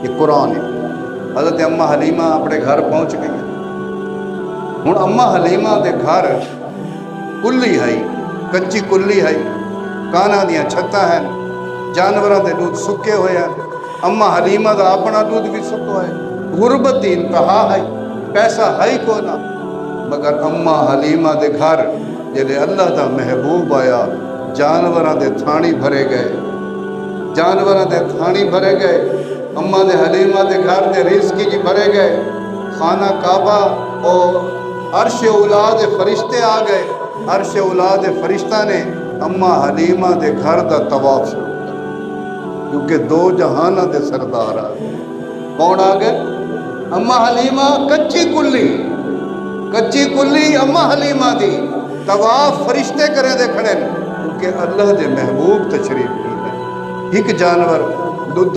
ये कुरान है। हज़रत अम्मा हलीमा अपने घर पहुँच गई। हुण अम्मा हलीमा के घर कुल्ली है, कच्ची कुल्ली है, काना दियाँ छत्तां हैं, जानवरों के दूध सुके हुए हैं। अम्मा हलीमा का अपना दूध भी सुको है। गुरबत की इंतहा है, पैसा है ही को ना। मगर अम्मा हलीमा के घर जिले अल्लाह का महबूब आया, जानवरों के थानी भरे गए, जानवरों के थानी भरे गए। अम्मा दे हलीमा के घर के रिज़्क़ जी भरे गए। खाना काबा और अर्श औलाद फरिश्ते आ गए। अर्श औलाद फरिश्ता ने अम्मा हलीमा के घर का तवाफ शुरू कर, क्योंकि दो जहाना के सरदार आ गए। कौन आ गए? अम्मा हलीमा। कच्ची कुल्ली, कच्ची कुल्ली अम्मा हलीमा दी तवाफ फरिश्ते करे दे खड़े, क्योंकि अल्लाह के महबूब तशरीफ की है। एक जानवर